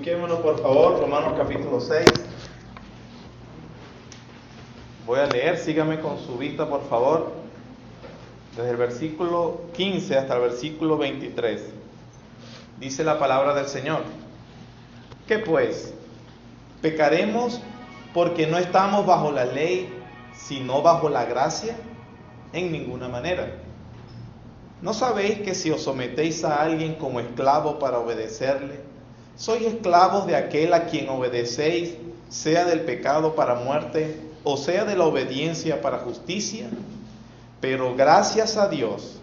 Ubiquémonos por favor, Romanos capítulo 6. Voy a leer, sígame con su vista por favor, desde el versículo 15 hasta el versículo 23. Dice la palabra del Señor: ¿Qué pues? ¿Pecaremos porque no estamos bajo la ley, sino bajo la gracia? En ninguna manera. ¿No sabéis que si os sometéis a alguien como esclavo para obedecerle, sois esclavos de aquel a quien obedecéis, sea del pecado para muerte, o sea de la obediencia para justicia? Pero gracias a Dios,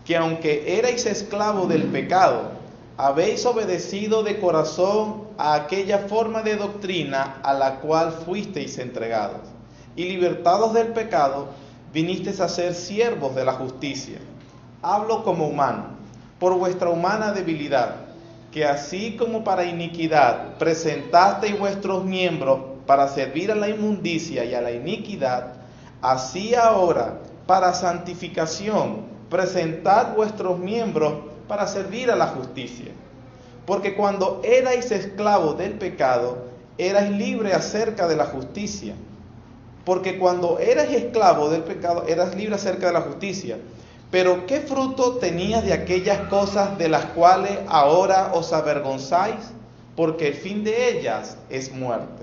que aunque erais esclavos del pecado, habéis obedecido de corazón a aquella forma de doctrina a la cual fuisteis entregados, y libertados del pecado, vinisteis a ser siervos de la justicia. Hablo como humano, por vuestra humana debilidad, que así como para iniquidad presentasteis vuestros miembros para servir a la inmundicia y a la iniquidad, así ahora para santificación presentad vuestros miembros para servir a la justicia. Porque cuando erais esclavos del pecado, erais libres acerca de la justicia. Porque cuando erais esclavo del pecado, eras libre acerca de la justicia. Pero ¿qué fruto tenías de aquellas cosas de las cuales ahora os avergonzáis? Porque el fin de ellas es muerte.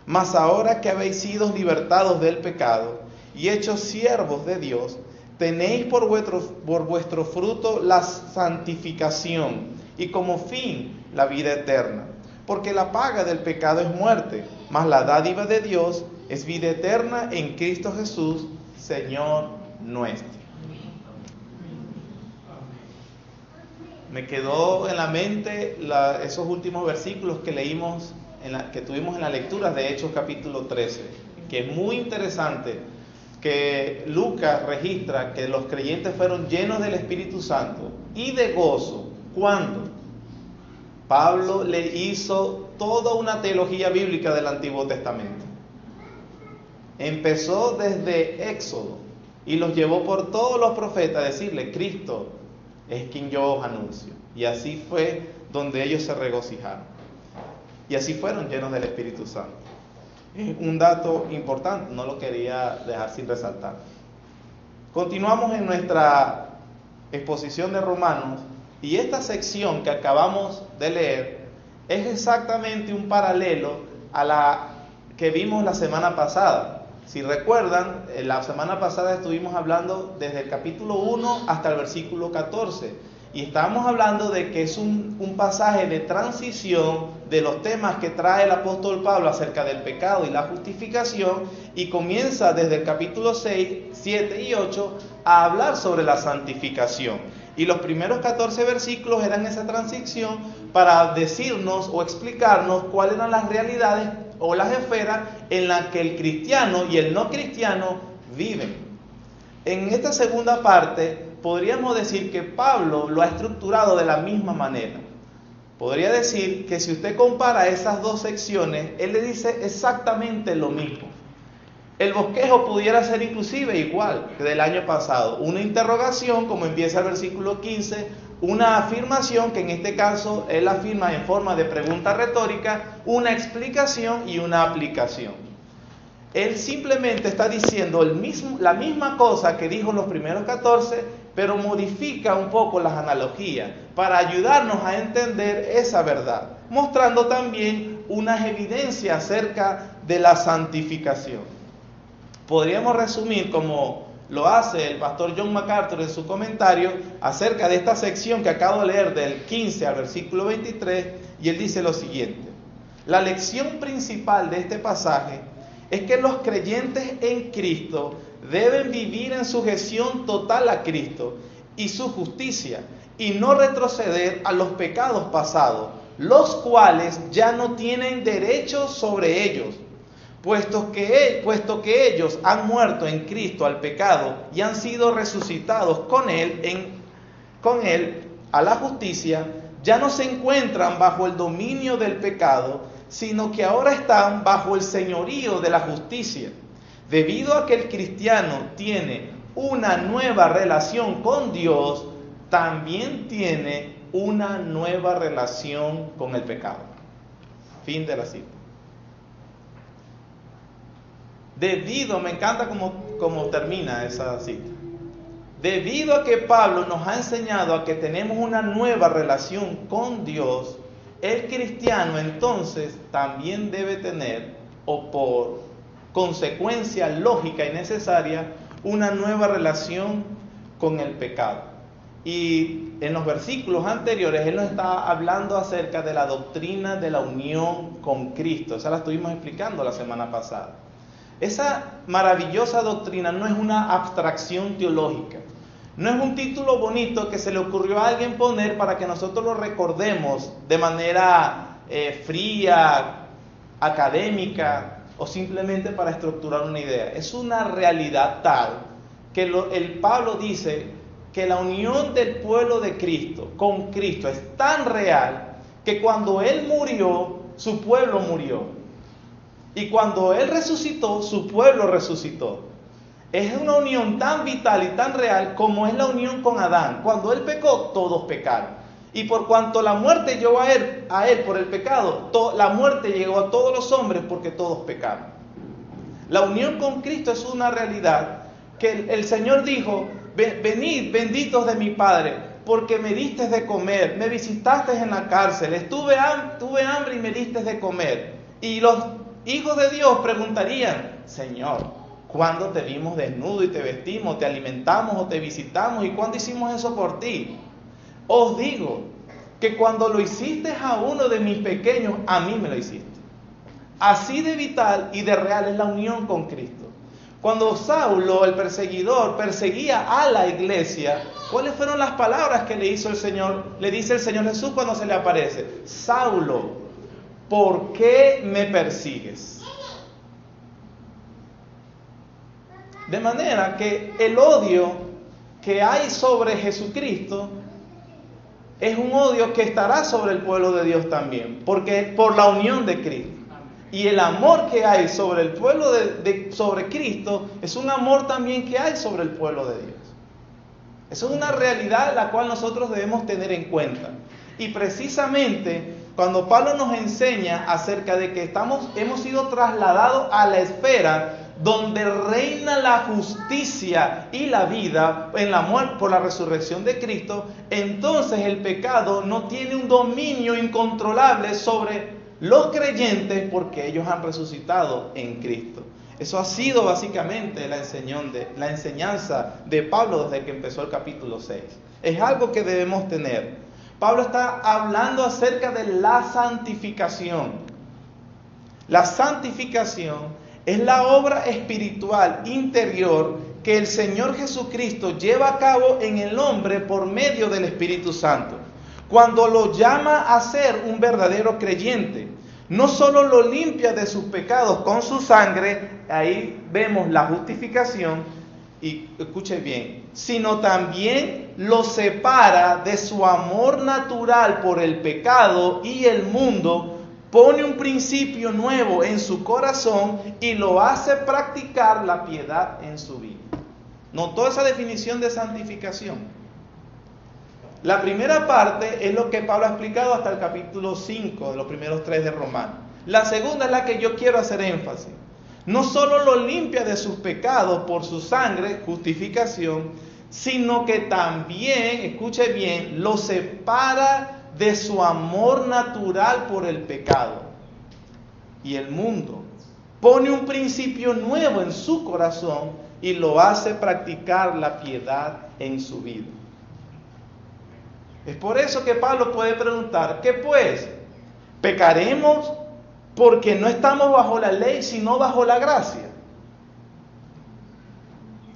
Mas ahora que habéis sido libertados del pecado y hechos siervos de Dios, tenéis por vuestro fruto la santificación y como fin la vida eterna. Porque la paga del pecado es muerte, mas la dádiva de Dios es vida eterna en Cristo Jesús, Señor nuestro. Me quedó en la mente esos últimos versículos que leímos, que tuvimos en la lectura de Hechos capítulo 13, que es muy interesante, que Lucas registra que los creyentes fueron llenos del Espíritu Santo y de gozo. ¿Cuándo? Pablo le hizo toda una teología bíblica del Antiguo Testamento. Empezó desde Éxodo y los llevó por todos los profetas a decirle: Cristo es quien yo os anuncio. Y así fue donde ellos se regocijaron. Y así fueron llenos del Espíritu Santo. Es un dato importante, no lo quería dejar sin resaltar. Continuamos en nuestra exposición de Romanos, y esta sección que acabamos de leer es exactamente un paralelo a la que vimos la semana pasada. Si recuerdan, la semana pasada estuvimos hablando desde el capítulo 1 hasta el versículo 14. Y estábamos hablando de que es un pasaje de transición de los temas que trae el apóstol Pablo acerca del pecado y la justificación. Y comienza desde el capítulo 6, 7 y 8 a hablar sobre la santificación. Y los primeros 14 versículos eran esa transición para decirnos o explicarnos cuáles eran las realidades o las esferas en las que el cristiano y el no cristiano viven. En esta segunda parte podríamos decir que Pablo lo ha estructurado de la misma manera. Podría decir que si usted compara esas dos secciones, él le dice exactamente lo mismo. El bosquejo pudiera ser inclusive igual que del año pasado. Una interrogación, como empieza el versículo 15, una afirmación, que en este caso él afirma en forma de pregunta retórica, una explicación y una aplicación. Él simplemente está diciendo la misma cosa que dijo en los primeros 14, pero modifica un poco las analogías para ayudarnos a entender esa verdad, mostrando también unas evidencias acerca de la santificación. Podríamos resumir como lo hace el pastor John MacArthur en su comentario acerca de esta sección que acabo de leer del 15 al versículo 23, y él dice lo siguiente: la lección principal de este pasaje es que los creyentes en Cristo deben vivir en sujeción total a Cristo y su justicia, y no retroceder a los pecados pasados, los cuales ya no tienen derecho sobre ellos, puesto que ellos han muerto en Cristo al pecado y han sido resucitados con Él a la justicia. Ya no se encuentran bajo el dominio del pecado, sino que ahora están bajo el señorío de la justicia. Debido a que el cristiano tiene una nueva relación con Dios, también tiene una nueva relación con el pecado. Fin de la cita. Me encanta cómo termina esa cita. Debido a que Pablo nos ha enseñado a que tenemos una nueva relación con Dios, el cristiano entonces también debe tener, o por consecuencia lógica y necesaria, una nueva relación con el pecado. Y en los versículos anteriores él nos está hablando acerca de la doctrina de la unión con Cristo. Esa la estuvimos explicando la semana pasada. Esa maravillosa doctrina no es una abstracción teológica, no es un título bonito que se le ocurrió a alguien poner para que nosotros lo recordemos de manera fría, académica o simplemente para estructurar una idea. Es una realidad tal que el Pablo dice que la unión del pueblo de Cristo con Cristo es tan real que cuando Él murió, su pueblo murió. Y cuando Él resucitó, su pueblo resucitó. Es una unión tan vital y tan real como es la unión con Adán. Cuando Él pecó, todos pecaron. Y por cuanto la muerte llegó a él por el pecado, la muerte llegó a todos los hombres porque todos pecaron. La unión con Cristo es una realidad que el Señor dijo: venid, benditos de mi Padre, porque me diste de comer, me visitaste en la cárcel, tuve hambre y me diste de comer. Y los hijos de Dios preguntarían: Señor, ¿cuándo te vimos desnudo y te vestimos, te alimentamos o te visitamos? ¿Y cuándo hicimos eso por ti? Os digo que cuando lo hiciste a uno de mis pequeños, a mí me lo hiciste. Así de vital y de real es la unión con Cristo. Cuando Saulo, el perseguidor, perseguía a la iglesia, ¿cuáles fueron las palabras que le dice el Señor Jesús cuando se le aparece? Saulo, ¿por qué me persigues? De manera que el odio que hay sobre Jesucristo es un odio que estará sobre el pueblo de Dios también, porque por la unión de Cristo. Y el amor que hay sobre el pueblo sobre Cristo es un amor también que hay sobre el pueblo de Dios. Eso es una realidad la cual nosotros debemos tener en cuenta. Y precisamente cuando Pablo nos enseña acerca de que hemos sido trasladados a la esfera donde reina la justicia y la vida en la muerte por la resurrección de Cristo, entonces el pecado no tiene un dominio incontrolable sobre los creyentes porque ellos han resucitado en Cristo. Eso ha sido básicamente la enseñanza de Pablo desde que empezó el capítulo 6. Es algo que debemos tener. Pablo está hablando acerca de la santificación. La santificación es la obra espiritual interior que el Señor Jesucristo lleva a cabo en el hombre por medio del Espíritu Santo. Cuando lo llama a ser un verdadero creyente, no solo lo limpia de sus pecados con su sangre, ahí vemos la justificación, y escuche bien, sino también lo separa de su amor natural por el pecado y el mundo, pone un principio nuevo en su corazón y lo hace practicar la piedad en su vida. ¿Notó esa definición de santificación? La primera parte es lo que Pablo ha explicado hasta el capítulo 5, de los primeros 3 de Romanos. La segunda es la que yo quiero hacer énfasis. No solo lo limpia de sus pecados por su sangre, justificación, sino que también, escuche bien, lo separa de su amor natural por el pecado y el mundo. Pone un principio nuevo en su corazón y lo hace practicar la piedad en su vida. Es por eso que Pablo puede preguntar: ¿qué pues? ¿Pecaremos porque no estamos bajo la ley, sino bajo la gracia?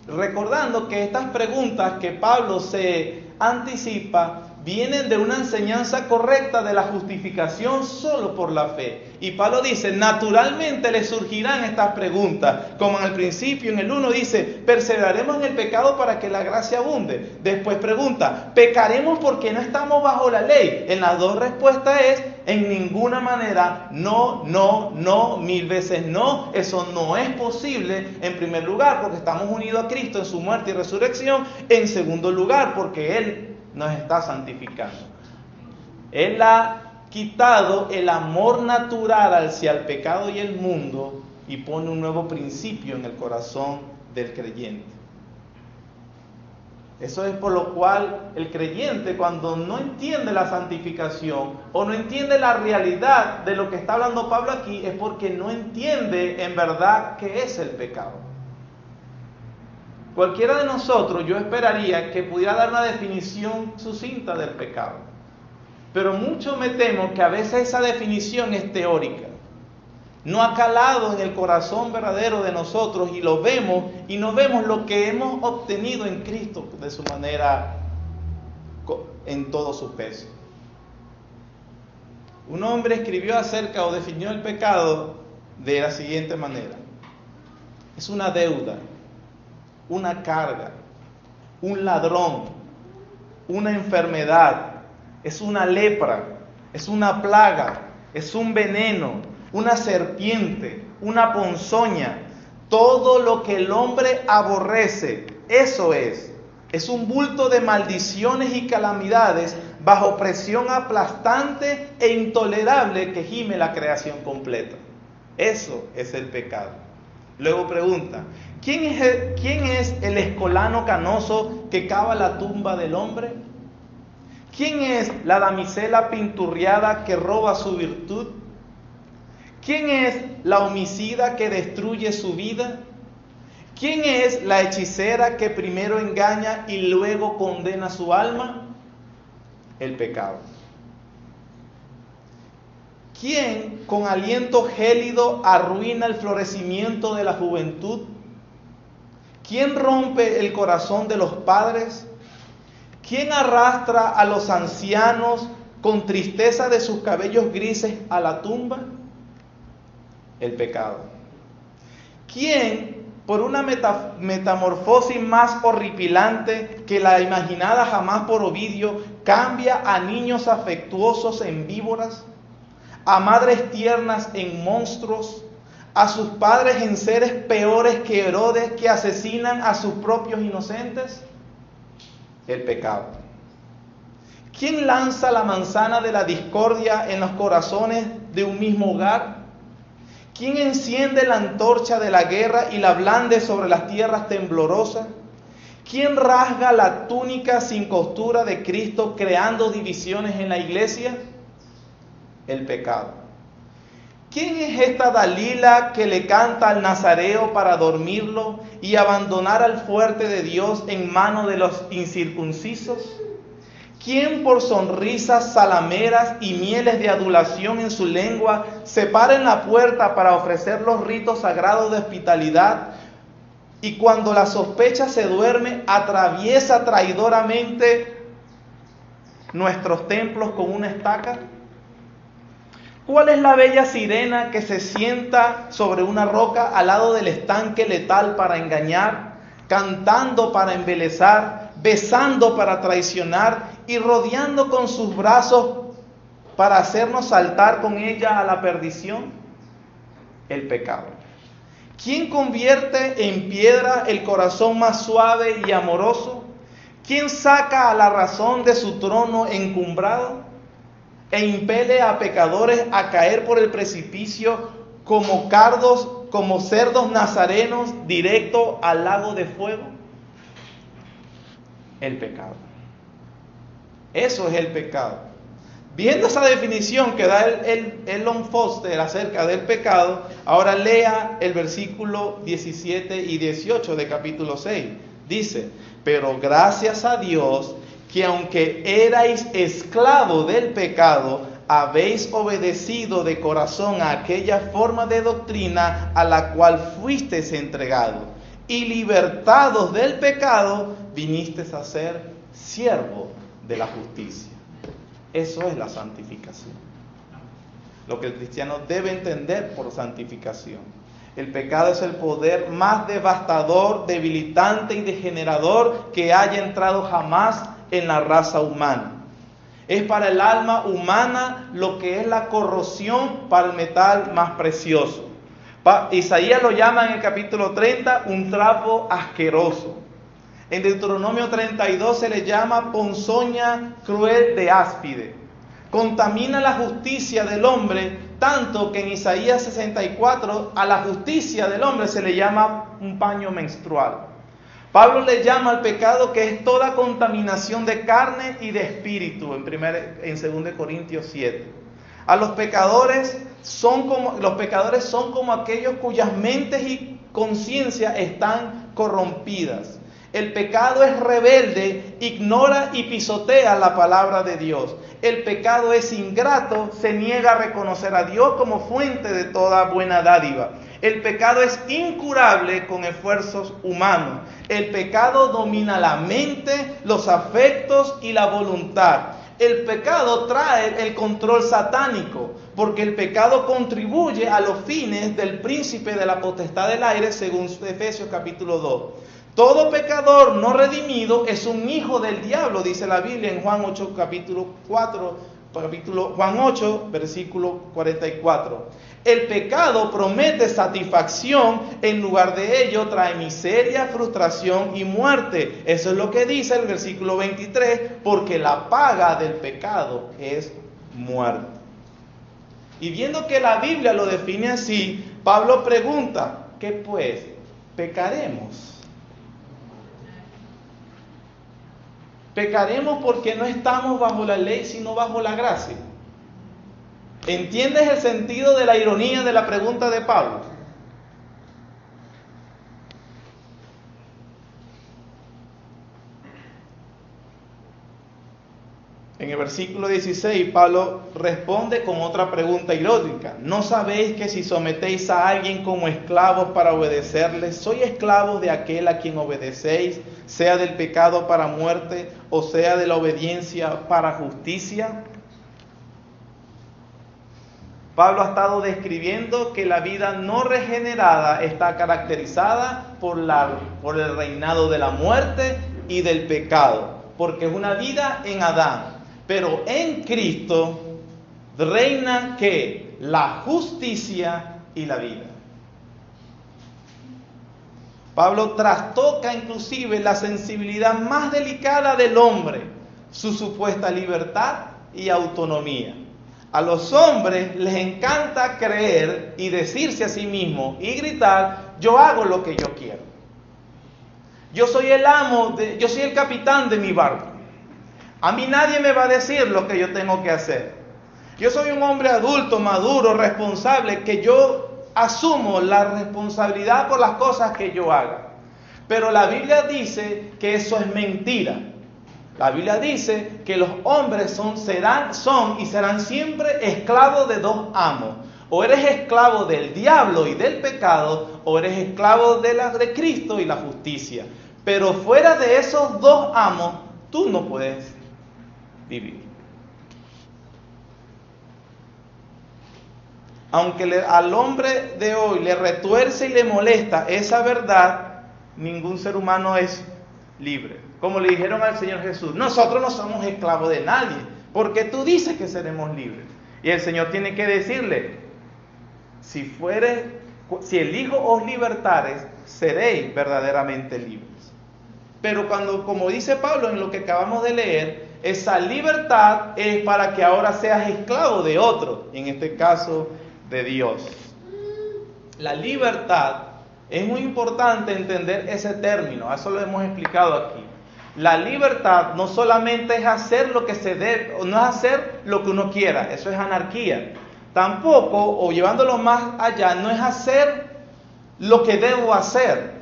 Recordando que estas preguntas que Pablo se anticipa vienen de una enseñanza correcta de la justificación solo por la fe. Y Pablo dice: naturalmente le surgirán estas preguntas, como en el principio, en el 1 dice: perseveraremos en el pecado para que la gracia abunde. Después pregunta: ¿pecaremos porque no estamos bajo la ley? En las dos respuestas es: en ninguna manera, no, no, no, 1000 veces no. Eso no es posible, en primer lugar, porque estamos unidos a Cristo en su muerte y resurrección. En segundo lugar, porque Él nos está santificando. Es la quitado el amor natural hacia el pecado y el mundo y pone un nuevo principio en el corazón del creyente. Eso es por lo cual el creyente, cuando no entiende la santificación o no entiende la realidad de lo que está hablando Pablo aquí, es porque no entiende en verdad qué es el pecado. Cualquiera de nosotros, yo esperaría que pudiera dar una definición sucinta del pecado. Pero mucho me temo que a veces esa definición es teórica. No ha calado en el corazón verdadero de nosotros y lo vemos y no vemos lo que hemos obtenido en Cristo de su manera, en todo su peso. Un hombre escribió acerca o definió el pecado de la siguiente manera: es una deuda, una carga, un ladrón, una enfermedad, es una lepra, es una plaga, es un veneno, una serpiente, una ponzoña, todo lo que el hombre aborrece, eso es un bulto de maldiciones y calamidades bajo presión aplastante e intolerable que gime la creación completa. Eso es el pecado. Luego pregunta, ¿quién es el escolano canoso que cava la tumba del hombre? ¿Quién es la damisela pinturriada que roba su virtud? ¿Quién es la homicida que destruye su vida? ¿Quién es la hechicera que primero engaña y luego condena su alma? El pecado. ¿Quién con aliento gélido arruina el florecimiento de la juventud? ¿Quién rompe el corazón de los padres? ¿Quién arrastra a los ancianos con tristeza de sus cabellos grises a la tumba? El pecado. ¿Quién, por una metamorfosis más horripilante que la imaginada jamás por Ovidio, cambia a niños afectuosos en víboras, a madres tiernas en monstruos, a sus padres en seres peores que Herodes, que asesinan a sus propios inocentes? El pecado. ¿Quién lanza la manzana de la discordia en los corazones de un mismo hogar? ¿Quién enciende la antorcha de la guerra y la blande sobre las tierras temblorosas? ¿Quién rasga la túnica sin costura de Cristo creando divisiones en la iglesia? El pecado. ¿Quién es esta Dalila que le canta al nazareo para dormirlo y abandonar al fuerte de Dios en manos de los incircuncisos? ¿Quién por sonrisas salameras y mieles de adulación en su lengua se para en la puerta para ofrecer los ritos sagrados de hospitalidad y cuando la sospecha se duerme atraviesa traidoramente nuestros templos con una estaca? ¿Cuál es la bella sirena que se sienta sobre una roca al lado del estanque letal para engañar, cantando para embelezar, besando para traicionar y rodeando con sus brazos para hacernos saltar con ella a la perdición? El pecado. ¿Quién convierte en piedra el corazón más suave y amoroso? ¿Quién saca a la razón de su trono encumbrado e impele a pecadores a caer por el precipicio como cardos, como cerdos nazarenos directo al lago de fuego? El pecado. Eso es el pecado. Viendo esa definición que da el Long Foster acerca del pecado, ahora lea el versículo 17 y 18 de capítulo 6. Dice, pero gracias a Dios que aunque erais esclavos del pecado, habéis obedecido de corazón a aquella forma de doctrina a la cual fuisteis entregados, y libertados del pecado, vinisteis a ser siervos de la justicia. Eso es la santificación. Lo que el cristiano debe entender por santificación. El pecado es el poder más devastador, debilitante y degenerador que haya entrado jamás en la raza humana. Es para el alma humana lo que es la corrosión para el metal más precioso. Isaías lo llama en el capítulo 30 un trapo asqueroso. En Deuteronomio 32 se le llama ponzoña cruel de áspide. contamina la justicia del hombre, tanto que en Isaías 64 a la justicia del hombre se le llama un paño menstrual. Pablo le llama al pecado que es toda contaminación de carne y de espíritu, en 2 Corintios 7. A los pecadores son como aquellos cuyas mentes y conciencia están corrompidas. El pecado es rebelde, ignora y pisotea la palabra de Dios. El pecado es ingrato, se niega a reconocer a Dios como fuente de toda buena dádiva. El pecado es incurable con esfuerzos humanos. El pecado domina la mente, los afectos y la voluntad. El pecado trae el control satánico, porque el pecado contribuye a los fines del príncipe de la potestad del aire, según Efesios capítulo 2. Todo pecador no redimido es un hijo del diablo, dice la Biblia en Juan 8, Juan 8, versículo 44. El pecado promete satisfacción, en lugar de ello trae miseria, frustración y muerte. Eso es lo que dice el versículo 23, porque la paga del pecado es muerte. Y viendo que la Biblia lo define así, Pablo pregunta, ¿qué pues? ¿Pecaremos? Pecaremos porque no estamos bajo la ley, sino bajo la gracia. ¿Entiendes el sentido de la ironía de la pregunta de Pablo? En el versículo 16, Pablo responde con otra pregunta irónica. ¿No sabéis que si sometéis a alguien como esclavos para obedecerle, sois esclavos de aquel a quien obedecéis, sea del pecado para muerte o sea de la obediencia para justicia? Pablo ha estado describiendo que la vida no regenerada está caracterizada por el reinado de la muerte y del pecado, porque es una vida en Adán. Pero en Cristo reina ¿qué? La justicia y la vida. Pablo trastoca inclusive la sensibilidad más delicada del hombre, su supuesta libertad y autonomía. A los hombres les encanta creer y decirse a sí mismos y gritar, yo hago lo que yo quiero. Yo soy el yo soy el capitán de mi barco. A mí nadie me va a decir lo que yo tengo que hacer. Yo soy un hombre adulto, maduro, responsable, que yo asumo la responsabilidad por las cosas que yo haga. Pero la Biblia dice que eso es mentira. La Biblia dice que los hombres son y serán siempre esclavos de dos amos. O eres esclavo del diablo y del pecado, o eres esclavo de Cristo y la justicia. Pero fuera de esos dos amos, tú no puedes vivir. Aunque al hombre de hoy le retuerce y le molesta esa verdad, ningún ser humano es libre. Como le dijeron al Señor Jesús, nosotros no somos esclavos de nadie, porque tú dices que seremos libres. Y el Señor tiene que decirle, si el Hijo os libertares, seréis verdaderamente libres. Pero como dice Pablo en lo que acabamos de leer, esa libertad es para que ahora seas esclavo de otro, en este caso de Dios. La libertad, es muy importante entender ese término, eso lo hemos explicado aquí. La libertad no solamente es hacer lo que se debe, o no es hacer lo que uno quiera, eso es anarquía. Tampoco, o llevándolo más allá, no es hacer lo que debo hacer,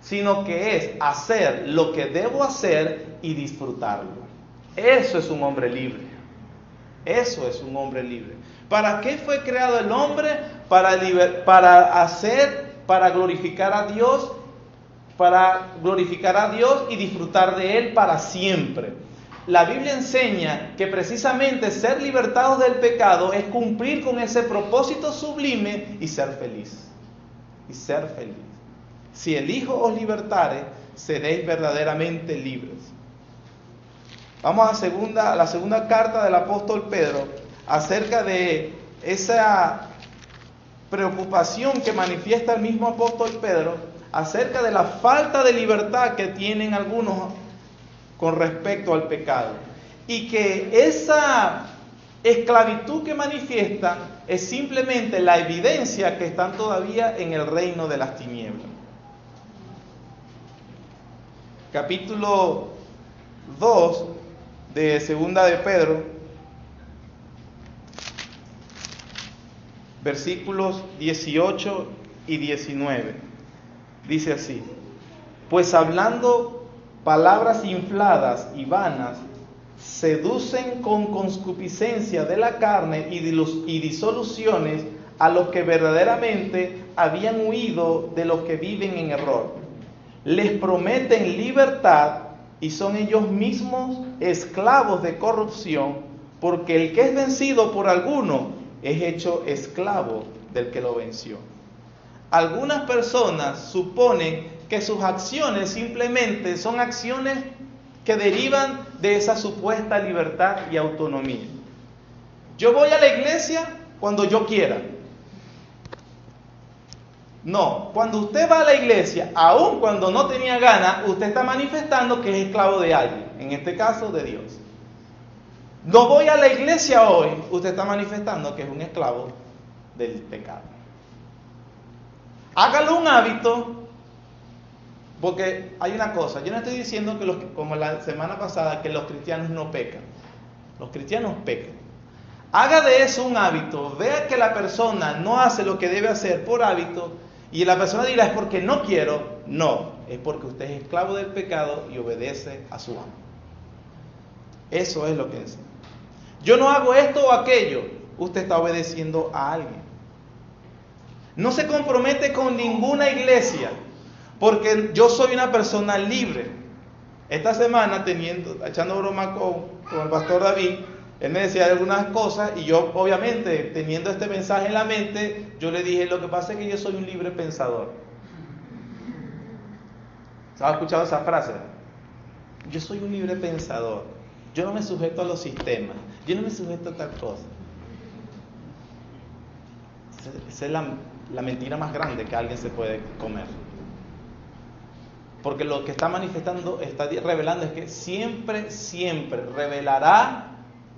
sino que es hacer lo que debo hacer y disfrutarlo. Eso es un hombre libre. Eso es un hombre libre. ¿Para qué fue creado el hombre? Para glorificar a Dios, y disfrutar de Él para siempre. La Biblia enseña que precisamente ser libertados del pecado es cumplir con ese propósito sublime y ser feliz. Y ser feliz. Si el Hijo os libertare, seréis verdaderamente libres. Vamos a la segunda carta del apóstol Pedro, acerca de esa preocupación que manifiesta el mismo apóstol Pedro, acerca de la falta de libertad que tienen algunos con respecto al pecado. Y que esa esclavitud que manifiestan es simplemente la evidencia que están todavía en el reino de las tinieblas. Capítulo 2 de Segunda de Pedro, versículos 18 y 19. Dice así: pues hablando palabras infladas y vanas, seducen con concupiscencia de la carne y disoluciones a los que verdaderamente habían huido de los que viven en error. Les prometen libertad y son ellos mismos esclavos de corrupción, porque el que es vencido por alguno es hecho esclavo del que lo venció. Algunas personas suponen que sus acciones simplemente son acciones que derivan de esa supuesta libertad y autonomía. Yo voy a la iglesia cuando yo quiera. No, cuando usted va a la iglesia, aun cuando no tenía ganas, usted está manifestando que es esclavo de alguien, en este caso de Dios. No voy a la iglesia hoy, usted está manifestando que es un esclavo del pecado. Hágalo un hábito. Porque hay una cosa, yo no estoy diciendo que como la semana pasada, que los cristianos no pecan. Los cristianos pecan. Haga de eso un hábito, vea que la persona no hace lo que debe hacer por hábito, y la persona dirá, es porque no quiero. No, es porque usted es esclavo del pecado y obedece a su amo. Eso es lo que enseña. Yo no hago esto o aquello, usted está obedeciendo a alguien. No se compromete con ninguna iglesia, porque yo soy una persona libre. Esta semana, echando broma con el pastor David, él me decía algunas cosas y yo, obviamente, teniendo este mensaje en la mente, yo le dije, lo que pasa es que yo soy un libre pensador. ¿Se ha escuchado esa frase? Yo soy un libre pensador. Yo no me sujeto a los sistemas. Yo no me sujeto a tal cosa. Esa es la mentira más grande que alguien se puede comer. Porque lo que está manifestando, está revelando, es que siempre, siempre revelará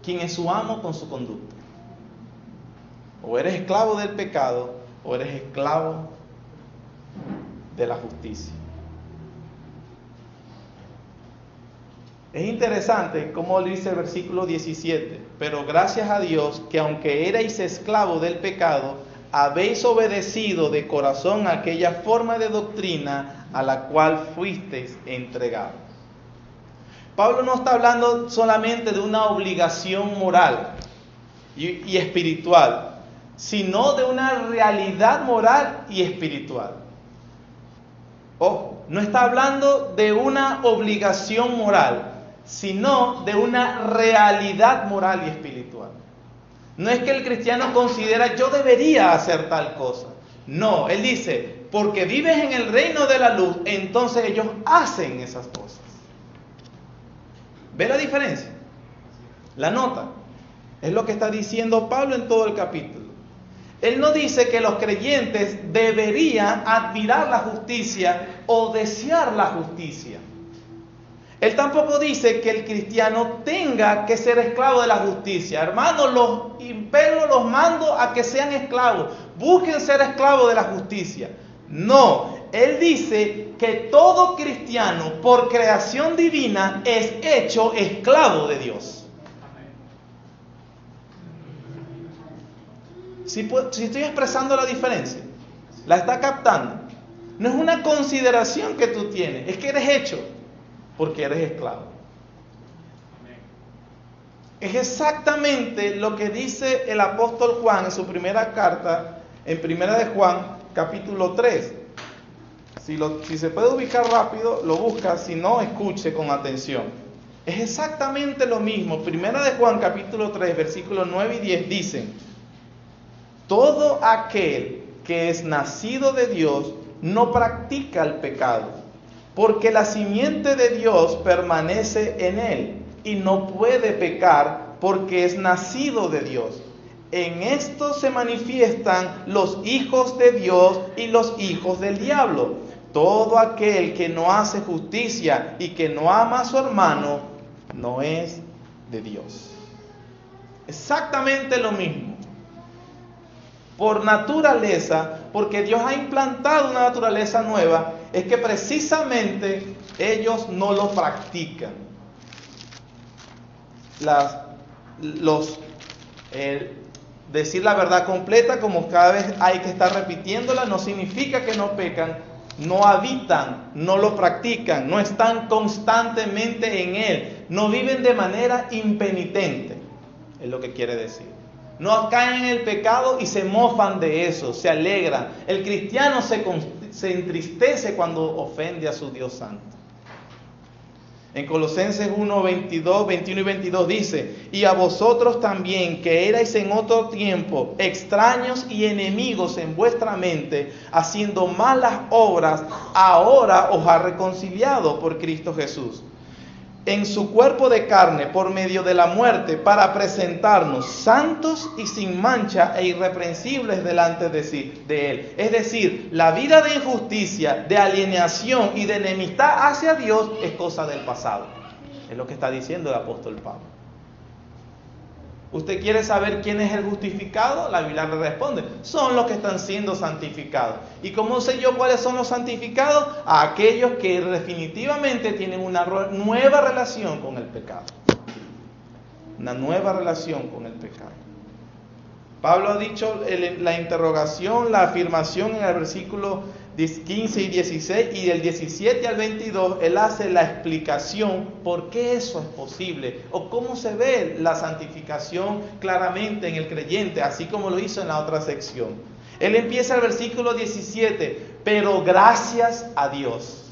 quién es su amo con su conducta. O eres esclavo del pecado, o eres esclavo de la justicia. Es interesante cómo dice el versículo 17, pero gracias a Dios que aunque erais esclavos del pecado, habéis obedecido de corazón aquella forma de doctrina a la cual fuisteis entregados. Pablo no está hablando solamente de una obligación moral y espiritual, sino de una realidad moral y espiritual. Ojo, no está hablando de una obligación moral, sino de una realidad moral y espiritual. No es que el cristiano considera, yo debería hacer tal cosa. No, él dice, porque vives en el reino de la luz, entonces ellos hacen esas cosas. ¿Ve la diferencia? La nota. Es lo que está diciendo Pablo en todo el capítulo. Él no dice que los creyentes deberían admirar la justicia o desear la justicia. Él tampoco dice que el cristiano tenga que ser esclavo de la justicia. Hermanos, los impelo, los mando a que sean esclavos. Busquen ser esclavos de la justicia. No, él dice que todo cristiano por creación divina es hecho esclavo de Dios. Si estoy expresando la diferencia, la está captando. No es una consideración que tú tienes, es que eres hecho porque eres esclavo. Es exactamente lo que dice el apóstol Juan en su primera carta, en primera de Juan, capítulo 3. Si se puede ubicar rápido, lo busca, si no, escuche con atención. Es exactamente lo mismo. Primera de Juan, capítulo 3, versículos 9 y 10 dicen: todo aquel que es nacido de Dios no practica el pecado, porque la simiente de Dios permanece en él y no puede pecar porque es nacido de Dios. En esto se manifiestan los hijos de Dios y los hijos del diablo. Todo aquel que no hace justicia y que no ama a su hermano no es de Dios. Exactamente lo mismo. Por naturaleza, porque Dios ha implantado una naturaleza nueva, es que precisamente ellos no lo practican. Decir la verdad completa, como cada vez hay que estar repitiéndola, no significa que no pecan, no habitan, no lo practican, no están constantemente en él, no viven de manera impenitente, es lo que quiere decir. No caen en el pecado y se mofan de eso, se alegran. El cristiano se entristece cuando ofende a su Dios Santo. En Colosenses 1, 21 y 22 dice: y a vosotros también, que erais en otro tiempo extraños y enemigos en vuestra mente, haciendo malas obras, ahora os ha reconciliado por Cristo Jesús, en su cuerpo de carne, por medio de la muerte, para presentarnos santos y sin mancha e irreprensibles delante de Él. Es decir, la vida de injusticia, de alienación y de enemistad hacia Dios es cosa del pasado. Es lo que está diciendo el apóstol Pablo. ¿Usted quiere saber quién es el justificado? La Biblia le responde: son los que están siendo santificados. ¿Y cómo sé yo cuáles son los santificados? A aquellos que definitivamente tienen una nueva relación con el pecado. Una nueva relación con el pecado. Pablo ha dicho la interrogación, la afirmación en el versículo 15 y 16, y del 17 al 22 él hace la explicación por qué eso es posible, o cómo se ve la santificación claramente en el creyente, así como lo hizo en la otra sección. Él empieza el versículo 17: pero gracias a Dios.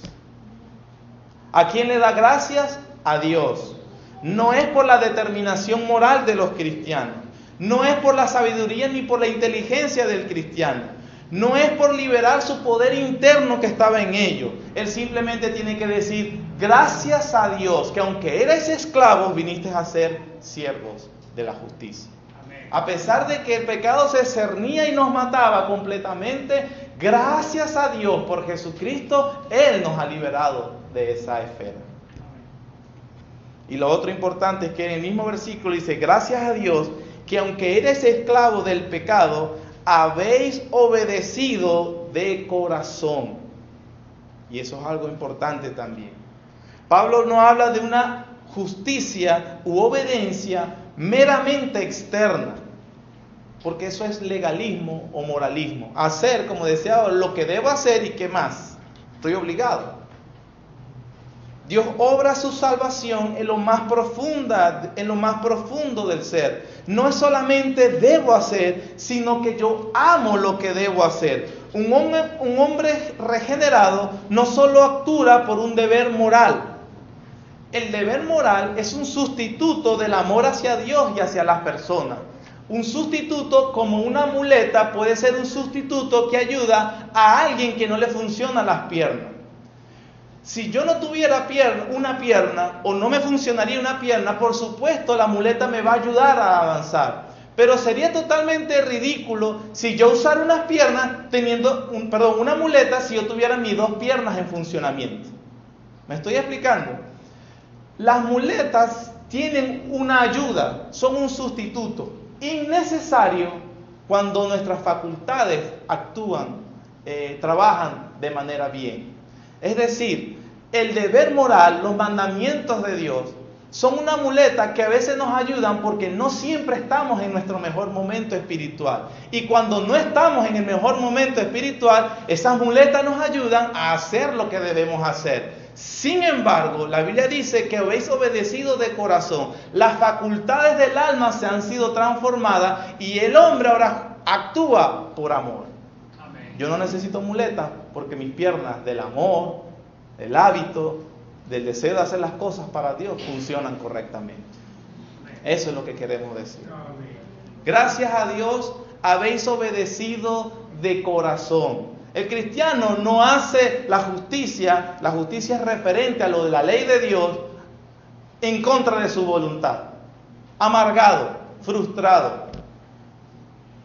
¿A quién le da gracias? A Dios. No es por la determinación moral de los cristianos, no es por la sabiduría ni por la inteligencia del cristiano, no es por liberar su poder interno que estaba en ellos. Él simplemente tiene que decir: gracias a Dios, que aunque erais esclavos, viniste a ser siervos de la justicia. Amén. A pesar de que el pecado se cernía y nos mataba completamente, gracias a Dios por Jesucristo, Él nos ha liberado de esa esfera. Y lo otro importante es que en el mismo versículo dice: gracias a Dios, que aunque eres esclavo del pecado, habéis obedecido de corazón. Y eso es algo importante también. Pablo no habla de una justicia u obediencia meramente externa, porque eso es legalismo o moralismo. Hacer, como decía, lo que debo hacer y qué más. Estoy obligado. Dios obra su salvación en lo más profundo del ser. No es solamente debo hacer, sino que yo amo lo que debo hacer. Un hombre regenerado no solo actúa por un deber moral. El deber moral es un sustituto del amor hacia Dios y hacia las personas. Un sustituto, como una muleta, puede ser un sustituto que ayuda a alguien que no le funcionan las piernas. Si yo no tuviera una pierna, o no me funcionaría una pierna, por supuesto la muleta me va a ayudar a avanzar. Pero sería totalmente ridículo si yo usara una muleta, si yo tuviera mis dos piernas en funcionamiento. ¿Me estoy explicando? Las muletas tienen una ayuda, son un sustituto innecesario cuando nuestras facultades trabajan de manera bien. Es decir, el deber moral, los mandamientos de Dios, son una muleta que a veces nos ayudan porque no siempre estamos en nuestro mejor momento espiritual. Y cuando no estamos en el mejor momento espiritual, esas muletas nos ayudan a hacer lo que debemos hacer. Sin embargo, la Biblia dice que habéis obedecido de corazón. Las facultades del alma se han sido transformadas y el hombre ahora actúa por amor. Amén. Yo no necesito muletas porque mis piernas del amor, del hábito, del deseo de hacer las cosas para Dios funcionan correctamente. Eso es lo que queremos decir. Gracias a Dios habéis obedecido de corazón. El cristiano no hace la justicia es referente a lo de la ley de Dios, en contra de su voluntad. Amargado, frustrado.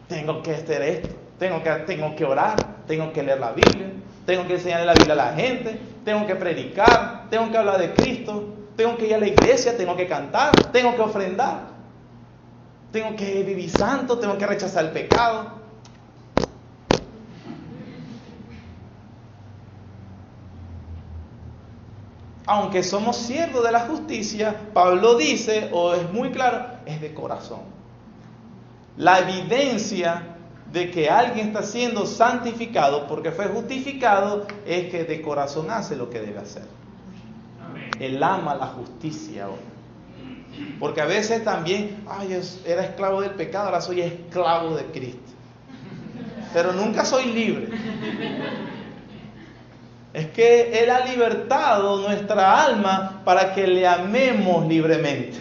Tengo que hacer esto, tengo que orar, tengo que leer la Biblia, tengo que enseñarle la Biblia a la gente, tengo que predicar, tengo que hablar de Cristo, tengo que ir a la iglesia, tengo que cantar, tengo que ofrendar. tengo que vivir santo, tengo que rechazar el pecado. Aunque somos siervos de la justicia, Pablo dice, o es muy claro, es de corazón. La evidencia de que alguien está siendo santificado porque fue justificado es que de corazón hace lo que debe hacer. Amén. Él ama la justicia hoy. Porque a veces también, era esclavo del pecado, ahora soy esclavo de Cristo. Pero nunca soy libre. Es que Él ha libertado nuestra alma para que le amemos libremente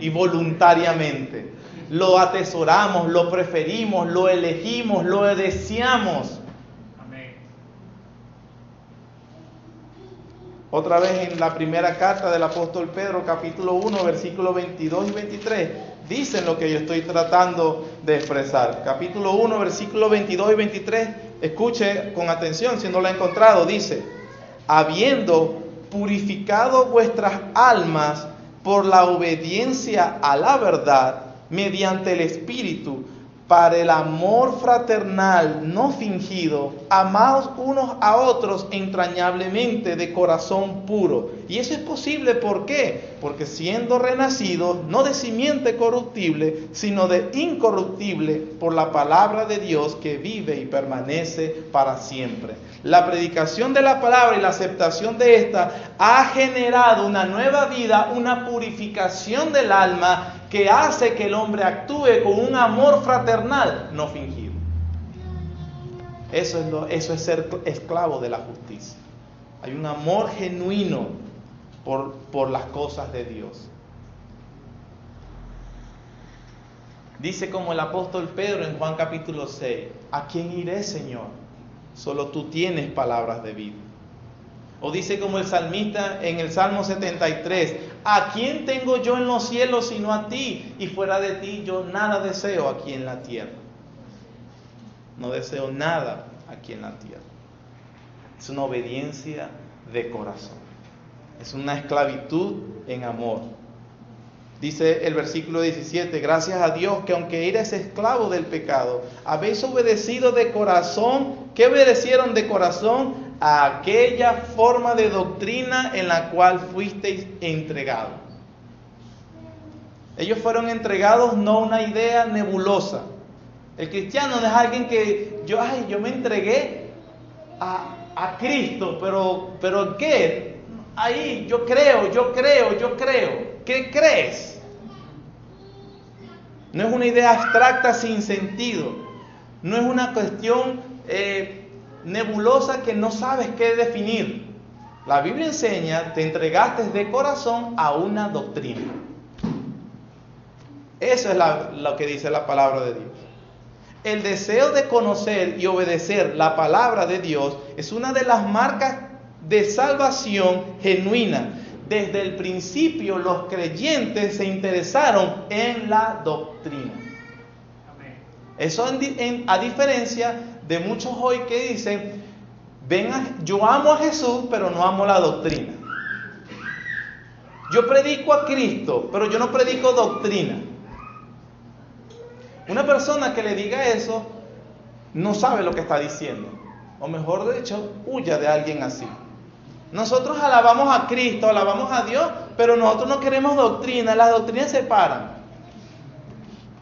y voluntariamente. Lo atesoramos, lo preferimos, lo elegimos, lo deseamos. Amén. Otra vez en la primera carta del apóstol Pedro, capítulo 1, versículos 22 y 23, dicen lo que yo estoy tratando de expresar. Capítulo 1, versículos 22 y 23, escuche con atención si no lo ha encontrado, dice: habiendo purificado vuestras almas por la obediencia a la verdad, mediante el Espíritu, para el amor fraternal no fingido, amaos unos a otros entrañablemente de corazón puro. Y eso es posible, ¿por qué? Porque siendo renacidos, no de simiente corruptible, sino de incorruptible, por la palabra de Dios que vive y permanece para siempre. La predicación de la palabra y la aceptación de esta ha generado una nueva vida, una purificación del alma, que hace que el hombre actúe con un amor fraternal no fingido. Eso es ser esclavo de la justicia. Hay un amor genuino por las cosas de Dios. Dice como el apóstol Pedro en Juan capítulo 6: ¿a quién iré, Señor? Solo tú tienes palabras de vida. O dice como el salmista en el Salmo 73: ¿a quién tengo yo en los cielos sino a ti? Y fuera de ti yo nada deseo aquí en la tierra. No deseo nada aquí en la tierra. Es una obediencia de corazón. Es una esclavitud en amor. Dice el versículo 17: gracias a Dios que aunque eres esclavo del pecado, habéis obedecido de corazón. ¿Qué obedecieron de corazón? A aquella forma de doctrina en la cual fuisteis entregados. Ellos fueron entregados no a una idea nebulosa. El cristiano no es alguien que yo me entregué a Cristo, pero ¿qué? Ahí yo creo. ¿Qué crees? No es una idea abstracta sin sentido. No es una cuestión nebulosa que no sabes qué definir. La Biblia enseña: te entregaste de corazón a una doctrina. Eso es lo que dice la palabra de Dios. El deseo de conocer y obedecer la palabra de Dios es una de las marcas de salvación genuina. Desde el principio los creyentes se interesaron en la doctrina. Eso a diferencia de muchos hoy que dicen: yo amo a Jesús, pero no amo la doctrina. Yo predico a Cristo, pero yo no predico doctrina. Una persona que le diga eso no sabe lo que está diciendo. O mejor dicho, huya de alguien así. Nosotros alabamos a Cristo, alabamos a Dios, pero nosotros no queremos doctrina. Las doctrinas se separan.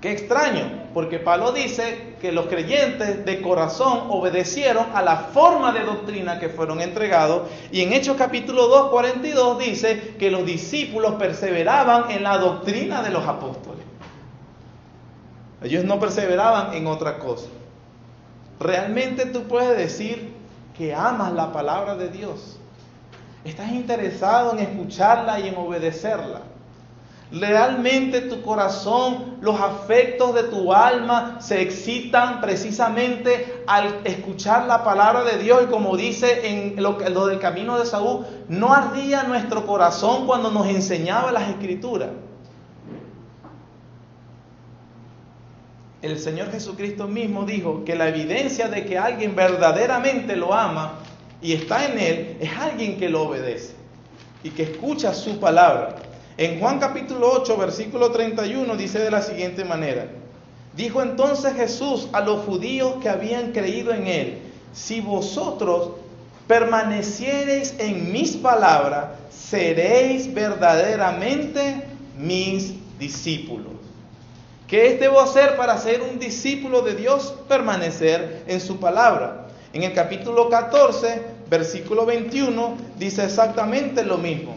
Qué extraño, porque Pablo dice que los creyentes de corazón obedecieron a la forma de doctrina que fueron entregados, y en Hechos capítulo 2, 42 dice que los discípulos perseveraban en la doctrina de los apóstoles. Ellos no perseveraban en otra cosa. Realmente tú puedes decir que amas la palabra de Dios. Estás interesado en escucharla y en obedecerla. Realmente tu corazón, los afectos de tu alma se excitan precisamente al escuchar la palabra de Dios. Y como dice en lo del camino de Saúl, no ardía nuestro corazón cuando nos enseñaba las Escrituras. El Señor Jesucristo mismo dijo que la evidencia de que alguien verdaderamente lo ama y está en Él es alguien que lo obedece y que escucha su palabra. En Juan capítulo 8, versículo 31 dice de la siguiente manera: dijo entonces Jesús a los judíos que habían creído en él: si vosotros permaneciereis en mis palabras, seréis verdaderamente mis discípulos. ¿Qué debo hacer para ser un discípulo de Dios? Permanecer en su palabra. En el capítulo 14, versículo 21, dice exactamente lo mismo.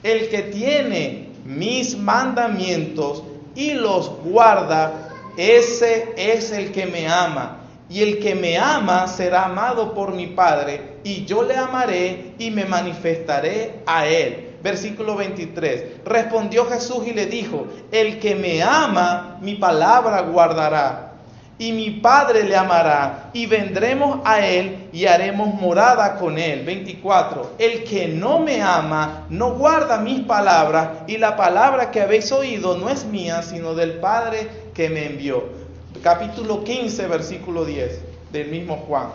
El que tiene mis mandamientos y los guarda, ese es el que me ama. Y el que me ama será amado por mi Padre, y yo le amaré y me manifestaré a él. Versículo 23. Respondió Jesús y le dijo: el que me ama, mi palabra guardará, y mi Padre le amará, y vendremos a él y haremos morada con él. 24. El que no me ama, no guarda mis palabras, y la palabra que habéis oído no es mía, sino del Padre que me envió. Capítulo 15, versículo 10, del mismo Juan.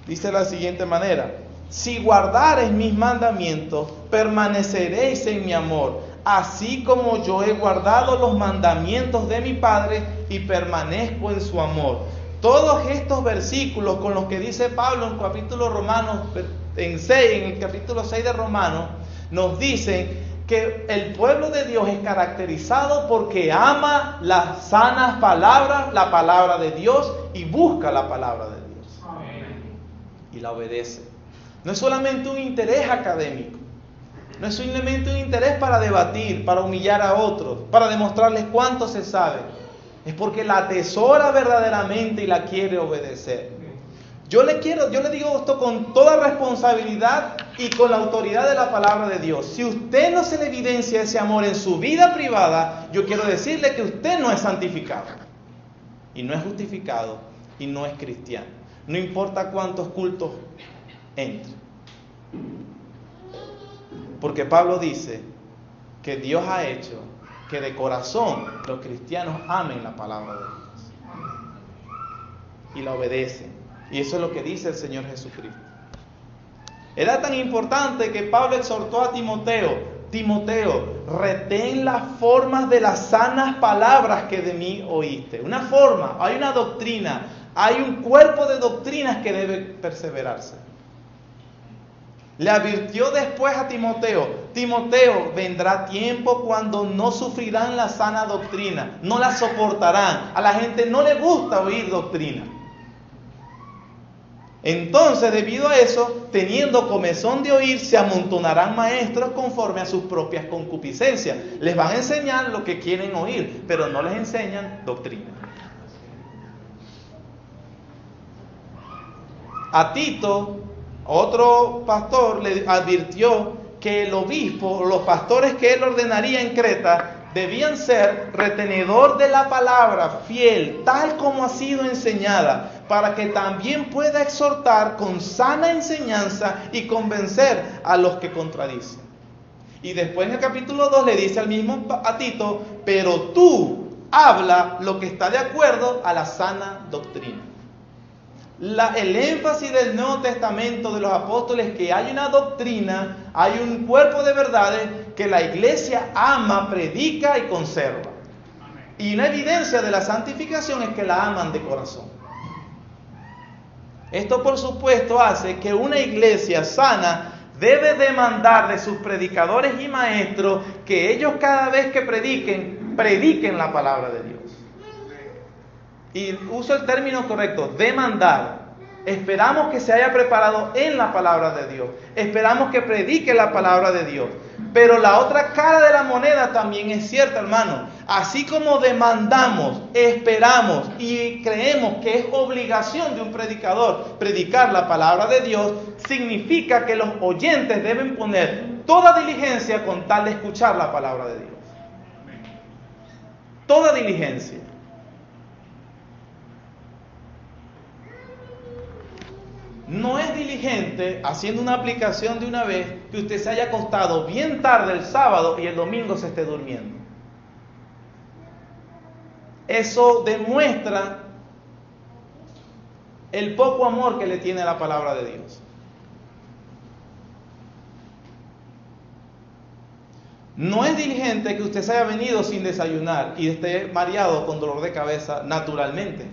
Dice de la siguiente manera: si guardareis mis mandamientos, permaneceréis en mi amor, así como yo he guardado los mandamientos de mi Padre y permanezco en su amor. Todos estos versículos con los que dice Pablo en el capítulo 6 de Romanos, nos dicen que el pueblo de Dios es caracterizado porque ama las sanas palabras, la palabra de Dios, y busca la palabra de Dios. Amén. Y la obedece. No es solamente un interés académico, no es simplemente un interés para debatir, para humillar a otros, para demostrarles cuánto se sabe. Es porque la atesora verdaderamente y la quiere obedecer. Yo le digo esto con toda responsabilidad y con la autoridad de la palabra de Dios. Si usted no se le evidencia ese amor en su vida privada, yo quiero decirle que usted no es santificado, y no es justificado, y no es cristiano. No importa cuántos cultos entre. Porque Pablo dice que Dios ha hecho que de corazón los cristianos amen la palabra de Dios y la obedecen. Y eso es lo que dice el Señor Jesucristo. Era tan importante que Pablo exhortó a Timoteo: Timoteo, retén las formas de las sanas palabras que de mí oíste. Una forma, hay una doctrina, hay un cuerpo de doctrinas que debe perseverarse. Le advirtió después a Timoteo: Timoteo, vendrá tiempo cuando no sufrirán la sana doctrina, no la soportarán. A la gente no le gusta oír doctrina. Entonces, debido a eso, teniendo comezón de oír, se amontonarán maestros conforme a sus propias concupiscencias. Les van a enseñar lo que quieren oír, pero no les enseñan doctrina. A Tito, otro pastor, le advirtió que el obispo, los pastores que él ordenaría en Creta, debían ser retenedor de la palabra, fiel, tal como ha sido enseñada, para que también pueda exhortar con sana enseñanza y convencer a los que contradicen. Y después en el capítulo 2 le dice al mismo a Tito: pero tú habla lo que está de acuerdo a la sana doctrina. El énfasis del Nuevo Testamento de los apóstoles es que hay una doctrina, hay un cuerpo de verdades que la iglesia ama, predica y conserva. Y una evidencia de la santificación es que la aman de corazón. Esto, por supuesto, hace que una iglesia sana debe demandar de sus predicadores y maestros que ellos, cada vez que prediquen la palabra de Dios. Y uso el término correcto: demandar. Esperamos que se haya preparado en la palabra de Dios. Esperamos que predique la palabra de Dios. Pero la otra cara de la moneda también es cierta, hermano. Así como demandamos, esperamos y creemos que es obligación de un predicador predicar la palabra de Dios, significa que los oyentes deben poner toda diligencia con tal de escuchar la palabra de Dios. Toda diligencia. No es diligente haciendo una aplicación de una vez que usted se haya acostado bien tarde el sábado y el domingo se esté durmiendo. Eso demuestra el poco amor que le tiene a la palabra de Dios. No es diligente que usted se haya venido sin desayunar y esté mareado con dolor de cabeza naturalmente.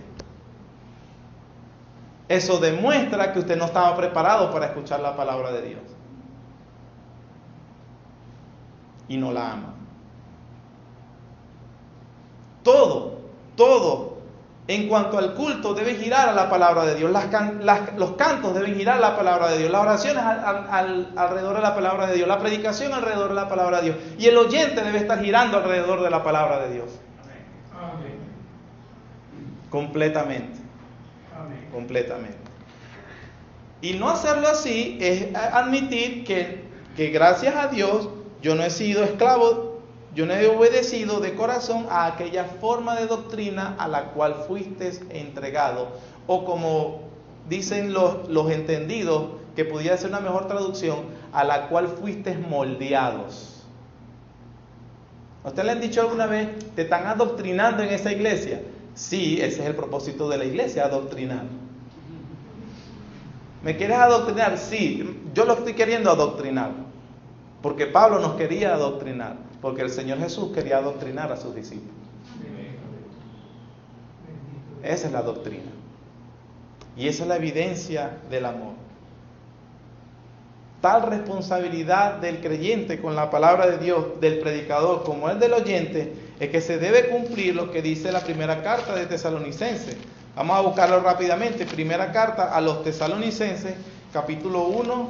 Eso demuestra que usted no estaba preparado para escuchar la palabra de Dios. Y no la ama. Todo, en cuanto al culto, debe girar a la palabra de Dios. Los cantos deben girar a la palabra de Dios. Las oraciones alrededor de la palabra de Dios. La predicación alrededor de la palabra de Dios. Y el oyente debe estar girando alrededor de la palabra de Dios. Amén. Completamente. Amén. Completamente. Y no hacerlo así es admitir que gracias a Dios yo no he sido esclavo, yo no he obedecido de corazón a aquella forma de doctrina a la cual fuiste entregado. O como dicen los entendidos, que pudiera ser una mejor traducción, a la cual fuiste moldeados. ¿A usted le han dicho alguna vez, te están adoctrinando en esa iglesia? Sí, ese es el propósito de la iglesia, adoctrinar. ¿Me quieres adoctrinar? Sí, yo lo estoy queriendo adoctrinar. Porque Pablo nos quería adoctrinar. Porque el Señor Jesús quería adoctrinar a sus discípulos. Esa es la doctrina. Y esa es la evidencia del amor. Tal responsabilidad del creyente con la palabra de Dios, del predicador, como el del oyente, es que se debe cumplir lo que dice la primera carta de Tesalonicenses. Vamos a buscarlo rápidamente. Primera carta a los Tesalonicenses, capítulo 1,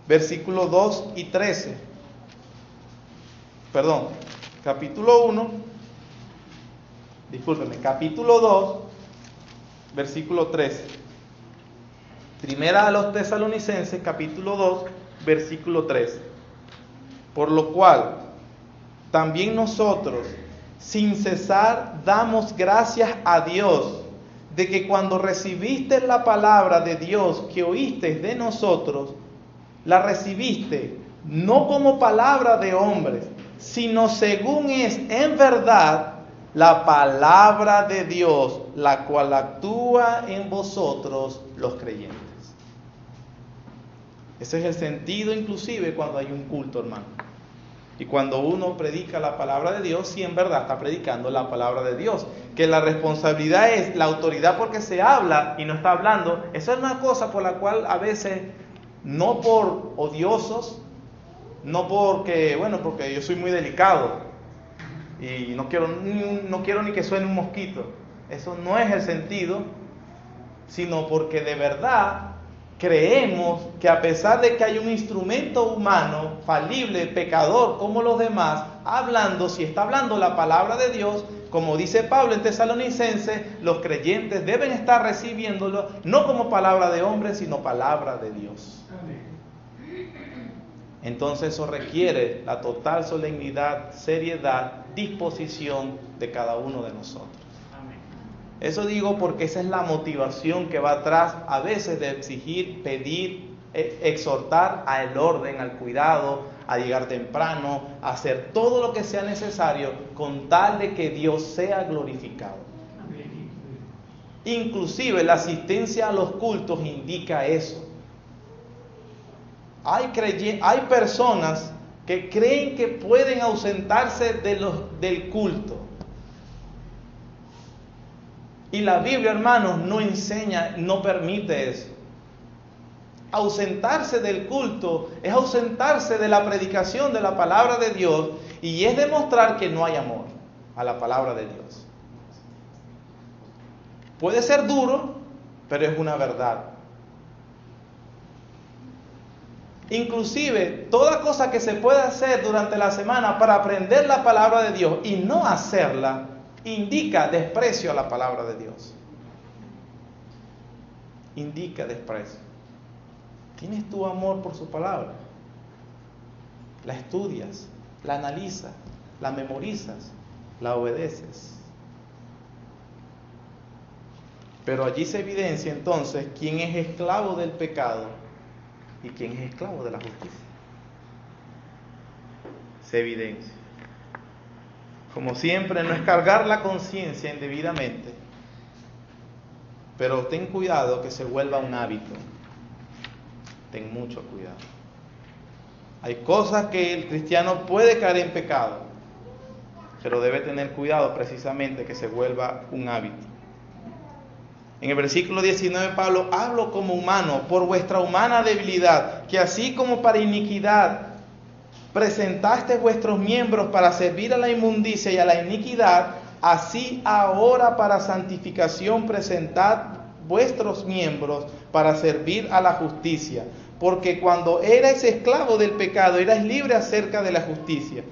versículos 2 y 13. Perdón, capítulo 1, discúlpeme, capítulo 2, versículo 13. Primera a los Tesalonicenses, capítulo 2, versículo 13. Por lo cual, también nosotros, sin cesar, damos gracias a Dios de que cuando recibiste la palabra de Dios que oíste de nosotros, la recibiste no como palabra de hombres, sino según es en verdad la palabra de Dios, la cual actúa en vosotros los creyentes. Ese es el sentido inclusive cuando hay un culto, hermano. Y cuando uno predica la palabra de Dios, sí en verdad está predicando la palabra de Dios. Que la responsabilidad es la autoridad porque se habla y no está hablando. Esa es una cosa por la cual a veces, no por odiosos, no porque, bueno, porque yo soy muy delicado y no quiero ni que suene un mosquito. Eso no es el sentido, sino porque de verdad creemos que a pesar de que hay un instrumento humano, falible, pecador como los demás, hablando, si está hablando la palabra de Dios, como dice Pablo en Tesalonicenses, los creyentes deben estar recibiéndolo no como palabra de hombre, sino palabra de Dios. Entonces eso requiere la total solemnidad, seriedad, disposición de cada uno de nosotros. Eso digo porque esa es la motivación que va atrás a veces de exigir, pedir, exhortar al orden, al cuidado, a llegar temprano, a hacer todo lo que sea necesario con tal de que Dios sea glorificado. Inclusive la asistencia a los cultos indica eso. Hay personas que creen que pueden ausentarse del culto. Y la Biblia, hermanos, no enseña, no permite eso. Ausentarse del culto es ausentarse de la predicación de la palabra de Dios y es demostrar que no hay amor a la palabra de Dios. Puede ser duro, pero es una verdad. Inclusive, toda cosa que se pueda hacer durante la semana para aprender la palabra de Dios y no hacerla, indica desprecio a la palabra de Dios. Indica desprecio. ¿Tienes tu amor por su palabra? La estudias, la analizas, la memorizas, la obedeces. Pero allí se evidencia entonces quién es esclavo del pecado y quién es esclavo de la justicia. Se evidencia. Como siempre, no es cargar la conciencia indebidamente, pero ten cuidado que se vuelva un hábito. Ten mucho cuidado. Hay cosas que el cristiano puede caer en pecado, pero debe tener cuidado precisamente que se vuelva un hábito. En el versículo 19 Pablo, hablo como humano, por vuestra humana debilidad, que así como para iniquidad presentaste vuestros miembros para servir a la inmundicia y a la iniquidad, así ahora para santificación presentad vuestros miembros para servir a la justicia. Porque cuando erais esclavo del pecado, erais libre acerca de la justicia.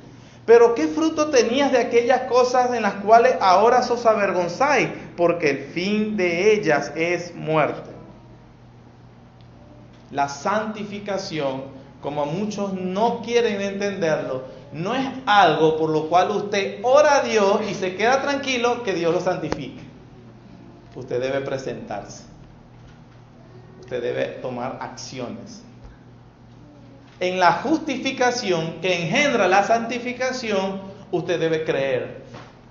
Pero ¿qué fruto tenías de aquellas cosas en las cuales ahora os avergonzáis? Porque el fin de ellas es muerte. La santificación, como muchos no quieren entenderlo, no es algo por lo cual usted ora a Dios y se queda tranquilo que Dios lo santifique. Usted debe presentarse. Usted debe tomar acciones. En la justificación que engendra la santificación, usted debe creer.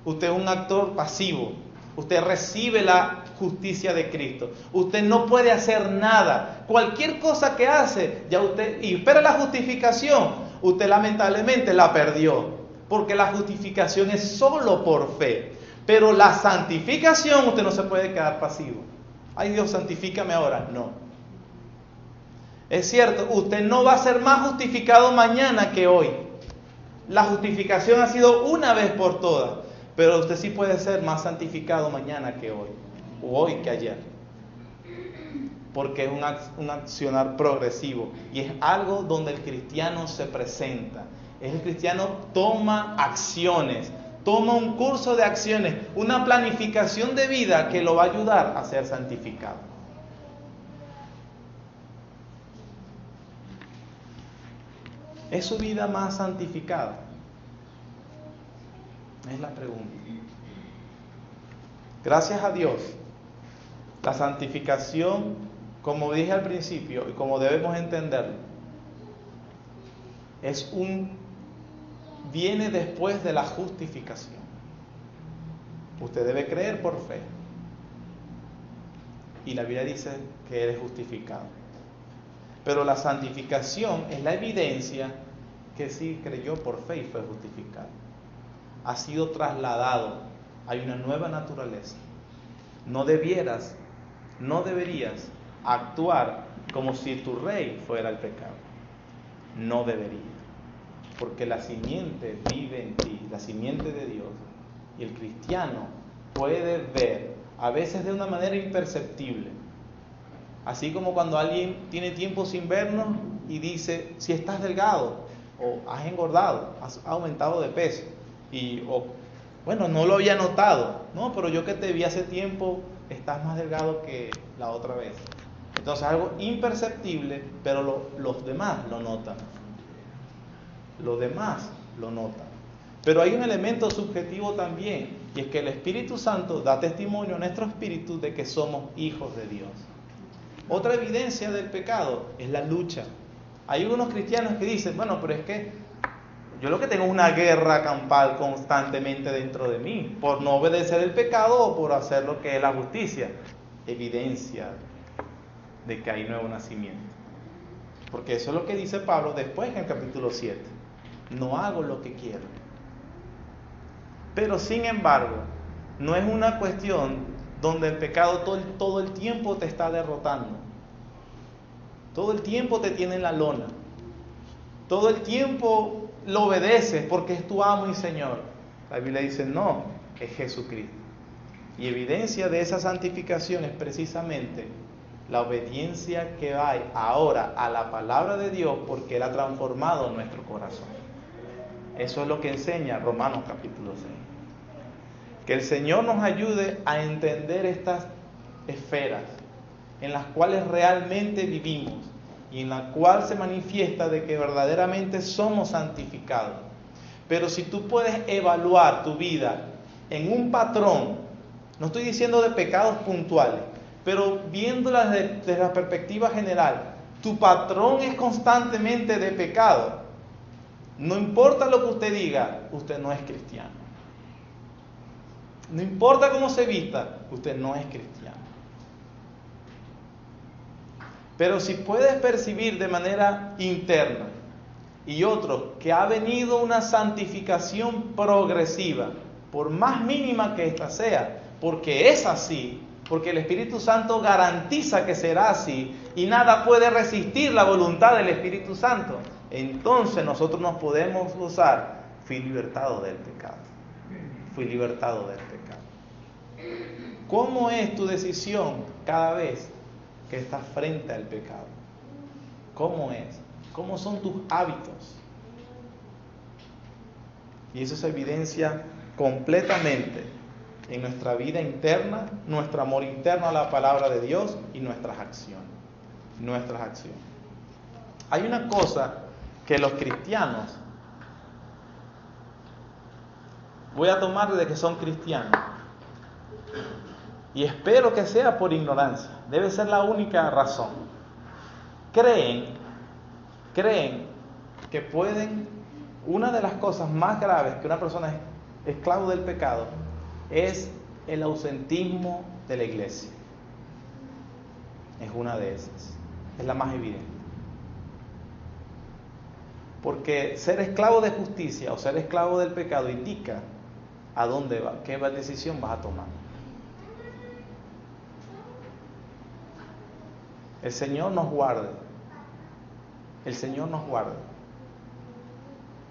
Usted es un actor pasivo. Usted recibe la justicia de Cristo. Usted no puede hacer nada. Cualquier cosa que hace, ya usted, y espera la justificación, usted lamentablemente la perdió. Porque la justificación es solo por fe. Pero la santificación, usted no se puede quedar pasivo. Ay Dios, santifícame ahora. No. Es cierto, usted no va a ser más justificado mañana que hoy. La justificación ha sido una vez por todas. Pero usted sí puede ser más santificado mañana que hoy. O hoy que ayer. Porque es un accionar progresivo. Y es algo donde el cristiano se presenta. El cristiano toma acciones. Toma un curso de acciones. Una planificación de vida que lo va a ayudar a ser santificado. ¿Es su vida más santificada? Es la pregunta. Gracias a Dios, la santificación, como dije al principio y como debemos entenderlo, viene después de la justificación. Usted debe creer por fe. Y la Biblia dice que eres justificado. Pero la santificación es la evidencia que sí creyó por fe y fue justificado. Ha sido trasladado. Hay una nueva naturaleza. No deberías actuar como si tu rey fuera el pecado. No deberías. Porque la simiente vive en ti, la simiente de Dios. Y el cristiano puede ver, a veces de una manera imperceptible. Así como cuando alguien tiene tiempo sin vernos y dice, si estás delgado, o has engordado, has aumentado de peso, bueno, no lo había notado, no, pero yo que te vi hace tiempo, estás más delgado que la otra vez. Entonces algo imperceptible, pero los demás lo notan. Los demás lo notan. Pero hay un elemento subjetivo también, y es que el Espíritu Santo da testimonio a nuestro espíritu de que somos hijos de Dios. Otra evidencia del pecado es la lucha. Hay algunos cristianos que dicen, bueno, pero es que yo lo que tengo es una guerra campal constantemente dentro de mí, por no obedecer el pecado o por hacer lo que es la justicia. Evidencia de que hay nuevo nacimiento. Porque eso es lo que dice Pablo después en el capítulo 7. No hago lo que quiero. Pero sin embargo, no es una cuestión donde el pecado todo el tiempo te está derrotando. Todo el tiempo te tiene en la lona. Todo el tiempo lo obedeces porque es tu amo y Señor. La Biblia dice, no, es Jesucristo. Y evidencia de esa santificación es precisamente la obediencia que hay ahora a la palabra de Dios porque Él ha transformado nuestro corazón. Eso es lo que enseña Romanos capítulo 6. Que el Señor nos ayude a entender estas esferas en las cuales realmente vivimos y en la cual se manifiesta de que verdaderamente somos santificados. Pero si tú puedes evaluar tu vida en un patrón, no estoy diciendo de pecados puntuales, pero viéndolas desde la perspectiva general, tu patrón es constantemente de pecado. No importa lo que usted diga, usted no es cristiano. No importa cómo se vista, usted no es cristiano. Pero si puedes percibir de manera interna y otro que ha venido una santificación progresiva, por más mínima que ésta sea, porque es así, porque el Espíritu Santo garantiza que será así y nada puede resistir la voluntad del Espíritu Santo. Entonces nosotros nos podemos gozar, fui libertado del pecado, fui libertado del pecado. ¿Cómo es tu decisión cada vez que estás frente al pecado? ¿Cómo es? ¿Cómo son tus hábitos? Y eso se evidencia completamente en nuestra vida interna, nuestro amor interno a la palabra de Dios y nuestras acciones. Nuestras acciones. Hay una cosa que los cristianos, voy a tomar de que son cristianos, y espero que sea por ignorancia, debe ser la única razón. Creen que pueden, una de las cosas más graves que una persona es esclavo del pecado es el ausentismo de la iglesia. Es una de esas, es la más evidente. Porque ser esclavo de justicia o ser esclavo del pecado indica a dónde va, qué decisión vas a tomar. El Señor nos guarde. El Señor nos guarde.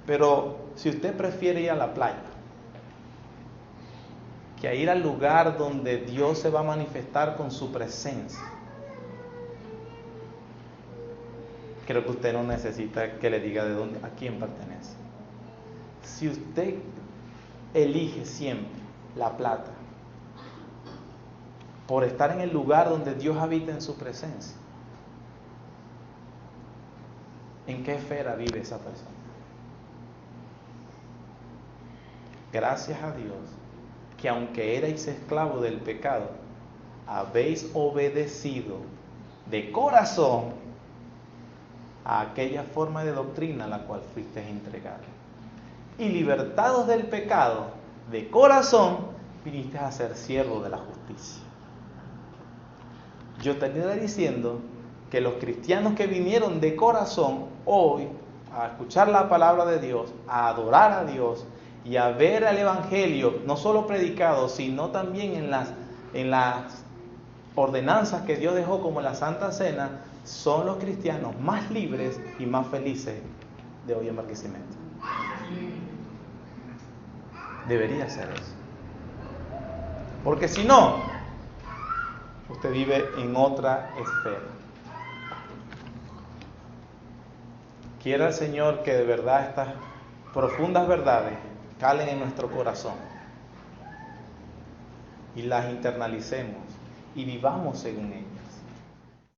Pero si usted prefiere ir a la playa que a ir al lugar donde Dios se va a manifestar con su presencia, creo que usted no necesita que le diga de dónde, a quién pertenece. Si usted elige siempre la plata por estar en el lugar donde Dios habita en su presencia, ¿en qué esfera vive esa persona? Gracias a Dios que aunque erais esclavos del pecado, habéis obedecido de corazón a aquella forma de doctrina a la cual fuisteis entregados. Y libertados del pecado, de corazón, viniste a ser siervo de la justicia. Yo estaría diciendo que los cristianos que vinieron de corazón hoy a escuchar la palabra de Dios, a adorar a Dios y a ver el Evangelio, no solo predicado, sino también en las ordenanzas que Dios dejó como la Santa Cena, son los cristianos más libres y más felices de hoy en Barquisimeto. Debería ser eso. Porque si no, usted vive en otra esfera. Quiera el Señor que de verdad estas profundas verdades calen en nuestro corazón y las internalicemos y vivamos según ellas.